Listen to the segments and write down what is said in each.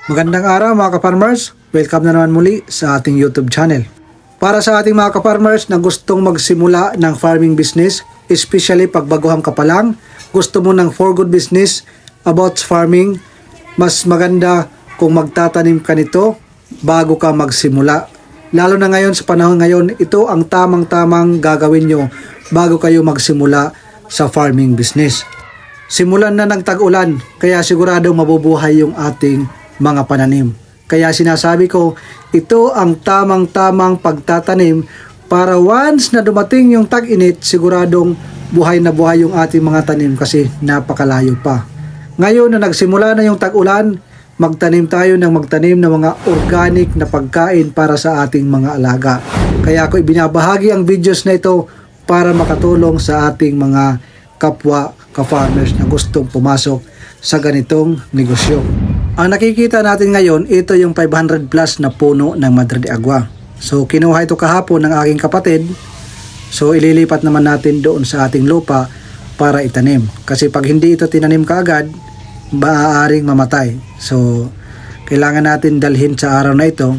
Magandang araw mga ka-farmers, welcome na naman muli sa ating YouTube channel. Para sa ating mga ka-farmers na gustong magsimula ng farming business, especially pag baguhan ka pa lang, gusto mo ng for good business about farming, mas maganda kung magtatanim ka nito bago ka magsimula. Lalo na ngayon sa panahon ngayon, ito ang tamang-tamang gagawin nyo bago kayo magsimula sa farming business. Simulan na ng tag-ulan, kaya sigurado mabubuhay yung ating mga pananim. Kaya sinasabi ko, ito ang tamang-tamang pagtatanim para once na dumating yung tag-init, siguradong buhay na buhay yung ating mga tanim kasi napakalayo pa. Ngayon na nagsimula na yung tag-ulan, magtanim tayo ng mga organic na pagkain para sa ating mga alaga. Kaya ako ibinabahagi ang videos na ito para makatulong sa ating mga kapwa ka-farmers na gustong pumasok sa ganitong negosyo. Ang nakikita natin ngayon, ito yung 500 plus na puno ng Madre de Agua. So kinuha ito kahapon ng aking kapatid. So ililipat naman natin doon sa ating lupa para itanim. Kasi pag hindi ito tinanim kaagad, maaaring mamatay. So kailangan natin dalhin sa araw na ito.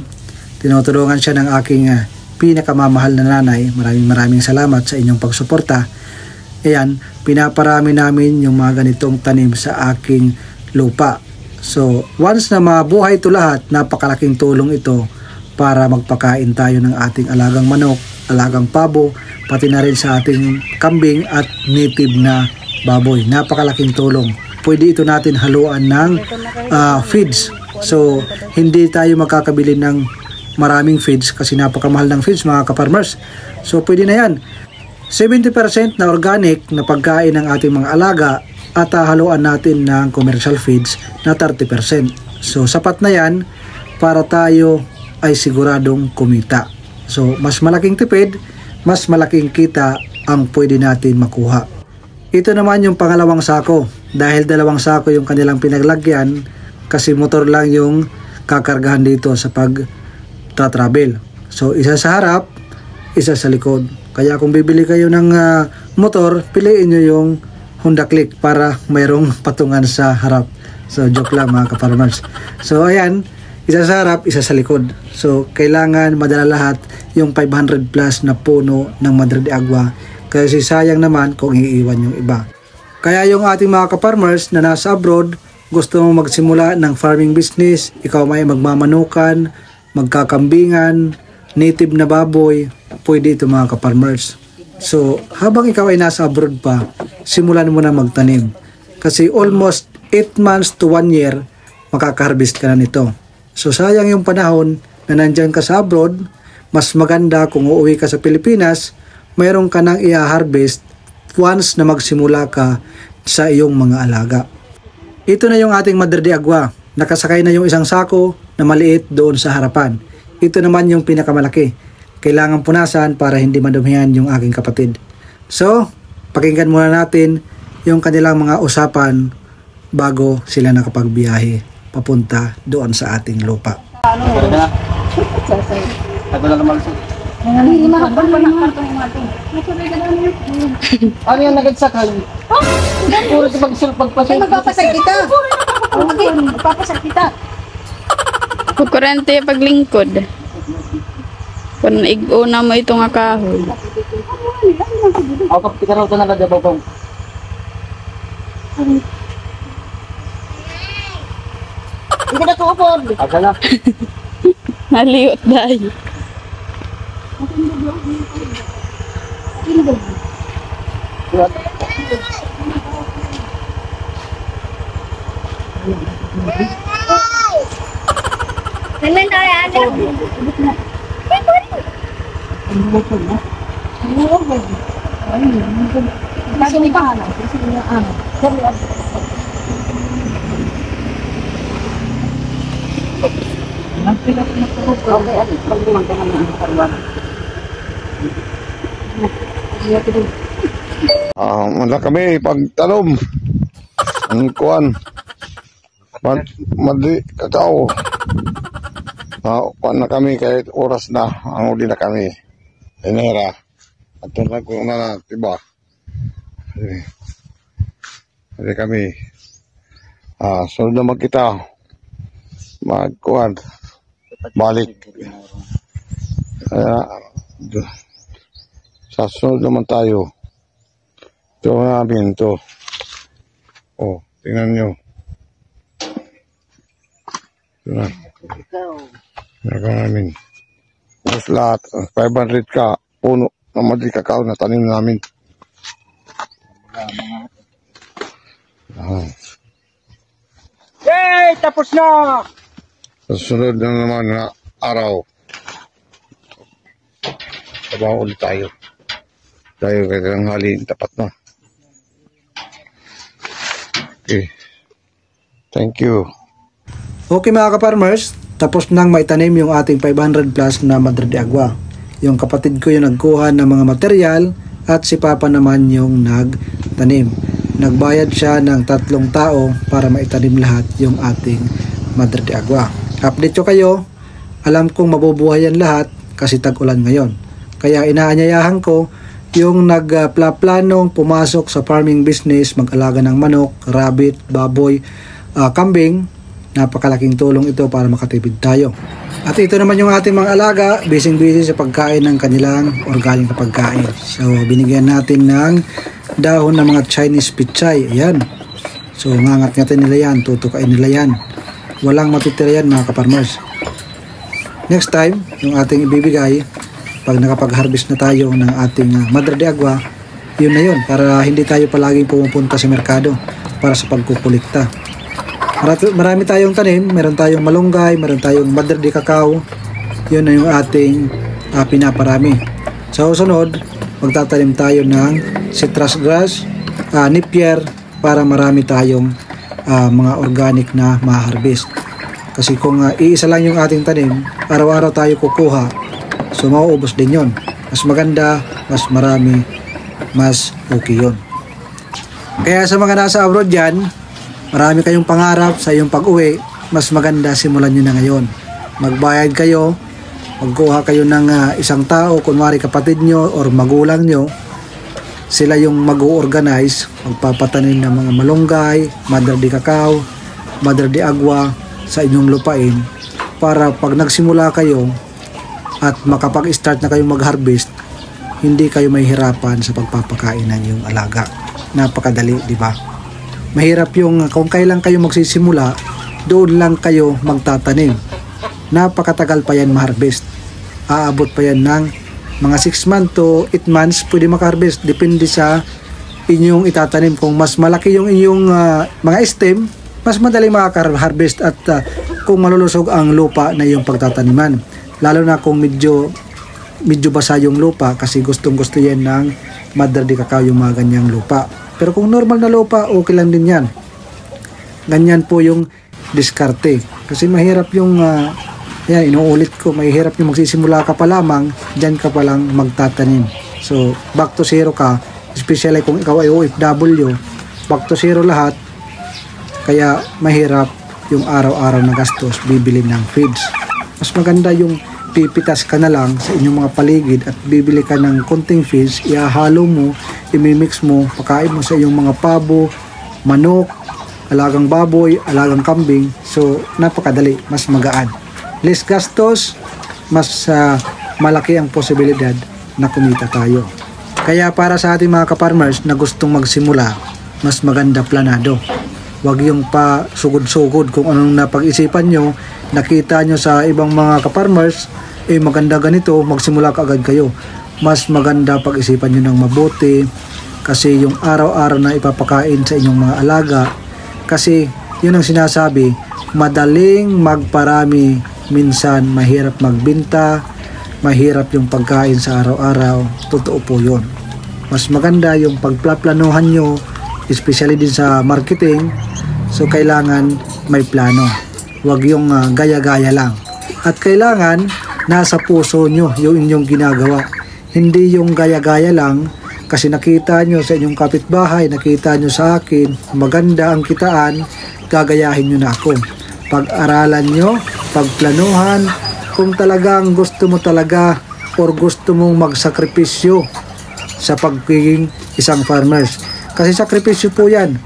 Tinutulungan siya ng aking pinakamamahal na nanay. Maraming salamat sa inyong pagsuporta. Ayan, pinaparami namin yung mga ganitong tanim sa aking lupa. So, once na mabuhay ito lahat, napakalaking tulong ito para magpakain tayo ng ating alagang manok, alagang pabo, pati na rin sa ating kambing at native na baboy. Napakalaking tulong. Pwede ito natin haluan ng feeds. So, hindi tayo makakabili ng maraming feeds kasi napakamahal ng feeds mga ka-farmers. So, pwede na yan. 70% na organic na pagkain ng ating mga alaga at haluan natin ng commercial feeds na 30%. So sapat na yan para tayo ay siguradong kumita. So mas malaking tipid, mas malaking kita ang pwede natin makuha. Ito naman yung pangalawang sako. Dahil dalawang sako yung kanilang pinaglagyan kasi motor lang yung kakargahan dito sa pag-travel. So isa sa harap, isa sa likod. Kaya kung bibili kayo ng motor, piliin nyo yung Honda Click para mayroong patungan sa harap. So joke lang mga ka-farmers. So ayan, isa sa harap, isa sa likod. So kailangan madala lahat yung 500 plus na puno ng Madre de Agua. Kasi sayang naman kung iiwan yung iba. Kaya yung ating mga ka-farmers na nasa abroad, gusto mong magsimula ng farming business, ikaw may magmamanukan, magkakambingan, native na baboy, pwede ito mga ka-farmers. So, habang ikaw ay nasa abroad pa, simulan mo na magtanim. Kasi almost 8 months to 1 year, makaka-harvest ka na nito. So, sayang yung panahon na nandyan ka sa abroad, mas maganda kung uuwi ka sa Pilipinas, mayroon ka nang i-harvest once na magsimula ka sa iyong mga alaga. Ito na yung ating Madre de Agua. Nakasakay na yung isang sako na maliit doon sa harapan. Ito naman yung pinakamalaki. Kailangan punasan para hindi madumihan yung aking kapatid. So, pakinggan muna natin yung kanilang mga usapan bago sila nakapagbiyahe papunta doon sa ating lupa. Ano yung nagagsakay? Puro sa pagpasay. Magpapasay kita. Magpapasay kita. Kukurente paglingkod. Kung iguna mo ito nga kahoy. Ako kapit ka raw ito na nagababong. Hindi na tuupod. Aga na. Naliot dahil. Naman tayo, ano? Kasi may pangalan. Kasi may ano. Manda kami pagtalom ang kuan madli kakao kuan na kami kahit oras na ang uli na kami inera at tunag ko na tiba Jadi kami sunod naman kita magkuhan, balik. Kaya, sa sunod naman tayo. Ito namin ito. Oh, tingnan nyo. Ito na. Ginagawa namin. Tapos lahat, 500 ka, puno ng madri kakao na tanim namin. Yay! Tapos na! Sa sunod na naman na araw, trabaho ulit tayo. Tayo kailangang hali, tapat na. Okay. Thank you. Okay mga ka-farmers, tapos nang maitanim yung ating 500 plus na Madre de Agua. Yung kapatid ko yung nagkuha ng mga material at si Papa naman yung nagtanim. Nagbayad siya ng 3 tao para maitanim lahat yung ating Madre de Agua. Update ko kayo, alam kong mabubuhay yan lahat kasi tag-ulan ngayon. Kaya inaanyayahan ko yung nagplanong pumasok sa farming business, mag-alaga ng manok, rabbit, baboy, kambing. Napakalaking tulong ito para makatipid tayo. At ito naman yung ating mga alaga, busy-busy sa pagkain ng kanilang organic na pagkain. So binigyan natin ng dahon ng mga Chinese pichay. Ayan. So ngangat-ngatin nila yan, tutukain nila yan. Walang matitira yan mga ka-farmers. Next time, yung ating ibibigay, pag nakapag-harvest na tayo ng ating Madre de Agua, yun na yun, para hindi tayo palaging pumupunta sa merkado para sa pagkukulikta. Marami tayong tanim, meron tayong malunggay, meron tayong Madre de Cacao, yun na yung ating pinaparami. Sa susunod, magtatanim tayo ng citrus grass, napier, para marami tayong mga organic na ma-harvest. Kasi kung iisa lang yung ating tanim, araw-araw tayo kukuha, so mauubos din yon. Mas maganda, mas marami, mas okay yon. Kaya sa mga nasa abroad dyan, marami kayong pangarap sa iyong pag-uwi, mas maganda simulan nyo na ngayon. Magbayad kayo, magkuha kayo ng isang tao, kunwari kapatid nyo or magulang nyo, sila yung mag-organize, magpapatanim ng mga malunggay, Madre de Cacao, Madre de Agua sa inyong lupain, para pag nagsimula kayo at makapag-start na kayong mag-harvest, hindi kayo mahihirapan sa pagpapakain ng iyong alaga. Napakadali, di ba? Mahirap yung kung kailan kayo magsisimula, doon lang kayo magtatanim. Napakatagal pa yan ma-harvest. Aabot pa yan ng mga 6 months to 8 months pwede maka-harvest. Depende sa inyong itatanim. Kung mas malaki yung inyong mga stem, mas madali makaka-harvest at kung malulusog ang lupa na iyong pagtataniman. Lalo na kung medyo basa yung lupa, kasi gustong-gusto yan ng Madre de Cacao yung mga ganyang lupa. Pero kung normal na lupa, okay lang din yan. Ganyan po yung diskarte. Kasi mahirap yung, yan, inuulit ko, mahirap yung magsisimula ka pa lamang, dyan ka pa lang magtatanim. So, back to zero ka, especially kung ikaw ay OFW, back to zero lahat, kaya mahirap yung araw-araw na gastos, bibili ng feeds. Mas maganda yung pipitas ka na lang sa inyong mga paligid at bibili ka ng konting fish, ihahalo mo, imimix mo, pakain mo sa iyong mga pabo, manok, alagang baboy, alagang kambing. So napakadali, mas magaan, less gastos, mas malaki ang posibilidad na kumita tayo. Kaya para sa ating mga ka-farmers na gustong magsimula, mas maganda planado. Huwag yung pa sugod-sugod kung anong napag-isipan nyo, nakita nyo sa ibang mga ka-farmers, maganda ganito, magsimula ka agad kayo. Mas maganda pag-isipan nyo ng mabuti, kasi yung araw-araw na ipapakain sa inyong mga alaga, kasi yun ang sinasabi, madaling magparami, minsan mahirap magbenta, mahirap yung pagkain sa araw-araw. Totoo po yun. Mas maganda yung pagplaplanuhan nyo, especially din sa marketing. So kailangan may plano, huwag yung gaya-gaya lang. At kailangan nasa puso nyo yung inyong ginagawa, hindi yung gaya-gaya lang kasi nakita nyo sa inyong kapitbahay, nakita nyo sa akin, maganda ang kitaan, gagayahin nyo na ako. Pag-aralan nyo, pagplanuhan, kung talagang gusto mo talaga or gusto mong magsakripisyo sa pagiging isang farmers. Kasi sakripisyo po yan.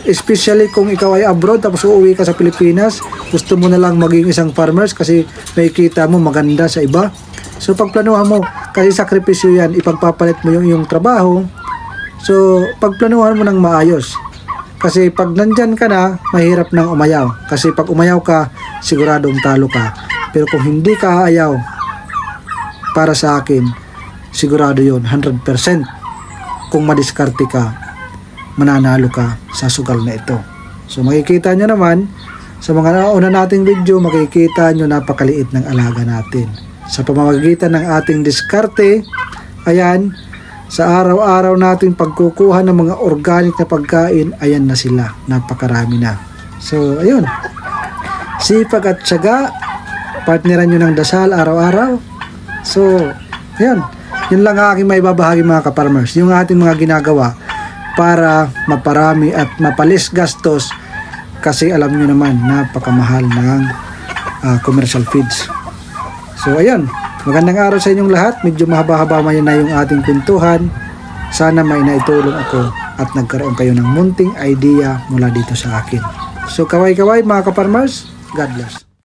Especially kung ikaw ay abroad tapos uuwi ka sa Pilipinas, gusto mo na lang maging isang farmers kasi may kita mo maganda sa iba. So pagplanuhan mo, kasi sakripisyo yan, ipagpapalit mo yung trabaho. So pagplanuhan mo ng maayos. Kasi pag nandyan ka na, mahirap nang umayaw. Kasi pag umayaw ka, siguradong talo ka. Pero kung hindi ka aayaw, para sa akin, sigurado yon 100%. Kung madiskarte ka, mananalo ka sa sugal na ito. So makikita nyo naman, sa mga una nating video, makikita nyo napakaliit ng alaga natin. Sa pamamagitan ng ating diskarte, ayan, sa araw-araw natin pagkukuha ng mga organic na pagkain, ayan na sila, napakarami na. So ayun, sipag at tiyaga, partneran nyo ng dasal araw-araw. So ayun, yun lang aking may babahagi mga ka-farmers, yung ating mga ginagawa para maparami at mapalis gastos, kasi alam nyo naman napakamahal ng commercial feeds. So ayun, magandang araw sa inyong lahat. Medyo mahaba-haba man na yung ating kwentuhan. Sana may naitulong ako at nagkaroon kayo ng munting idea mula dito sa akin. So kaway-kaway mga ka-farmers, God bless.